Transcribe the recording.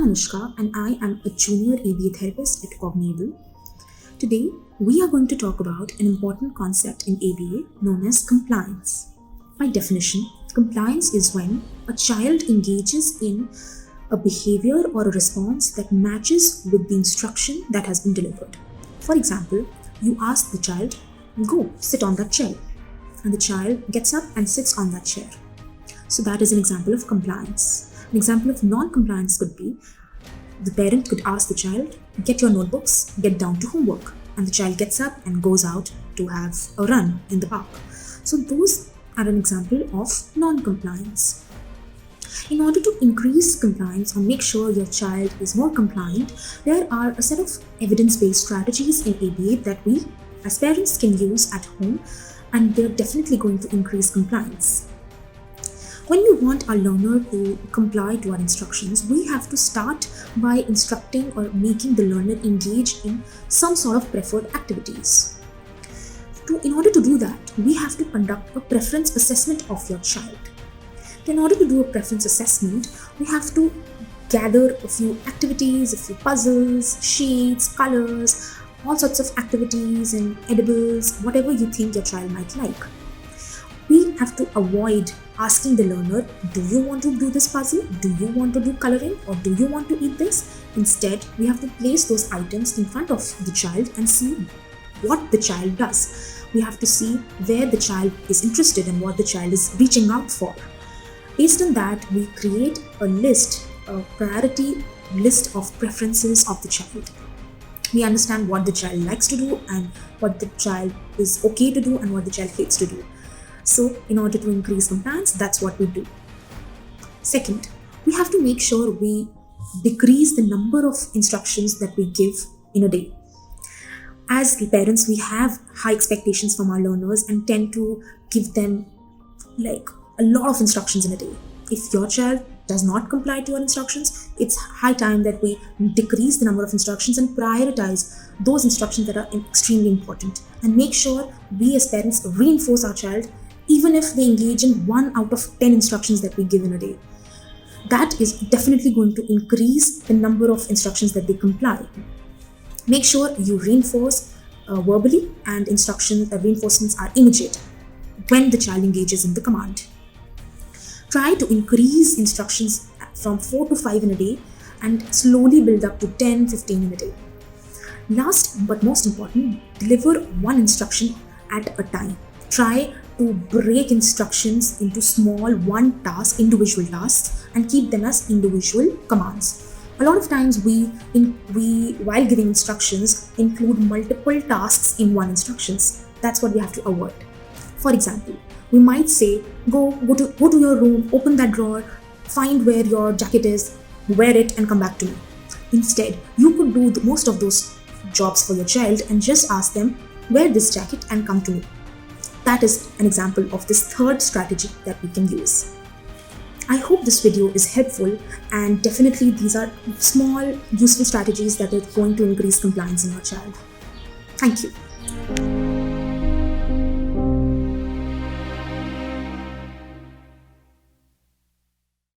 Anushka and I am a junior ABA therapist at CogniAble. Today, we are going to talk about an important concept in ABA known as compliance. By definition, compliance is when a child engages in a behavior or a response that matches with the instruction that has been delivered. For example, you ask the child, "Go, sit on that chair," and the child gets up and sits on that chair. So that is an example of compliance. An example of non-compliance could be the parent could ask the child, "Get your notebooks, get down to homework," and the child gets up and goes out to have a run in the park. So those are an example of non-compliance. In order to increase compliance or make sure your child is more compliant, there are a set of evidence-based strategies in ABA that we as parents can use at home, and they're definitely going to increase compliance. When we want our learner to comply to our instructions, we have to start by instructing or making the learner engage in some sort of preferred activities. In order to do that, we have to conduct a preference assessment of your child. In order to do a preference assessment, we have to gather a few activities, a few puzzles, shades, colors, all sorts of activities and edibles, whatever you think your child might like. We have to avoid asking the learner, "Do you want to do this puzzle? Do you want to do coloring? Or do you want to eat this?" Instead, we have to place those items in front of the child and see what the child does. We have to see where the child is interested and what the child is reaching out for. Based on that, we create a list, a priority list of preferences of the child. We understand what the child likes to do and what the child is okay to do and what the child hates to do. So, in order to increase compliance, that's what we do. Second, we have to make sure we decrease the number of instructions that we give in a day. As parents, we have high expectations from our learners and tend to give them like a lot of instructions in a day. If your child does not comply to our instructions, it's high time that we decrease the number of instructions and prioritize those instructions that are extremely important, and make sure we as parents reinforce our child even if they engage in 1 out of 10 instructions that we give in a day. That is definitely going to increase the number of instructions that they comply. Make sure you reinforce verbally, and reinforcements are immediate when the child engages in the command. Try to increase instructions from 4 to 5 in a day and slowly build up to 10, 15 in a day. Last but most important, deliver one instruction at a time. Try to break instructions into small individual tasks, and keep them as individual commands. A lot of times we while giving instructions include multiple tasks in one instructions. That's what we have to avoid. For example, we might say, go to your room, open that drawer, find where your jacket is, wear it and come back to me. Instead, you could do most of those jobs for your child and just ask them, "Wear this jacket and come to me." That is an example of this third strategy that we can use. I hope this video is helpful, and definitely these are small, useful strategies that are going to increase compliance in your child. Thank you.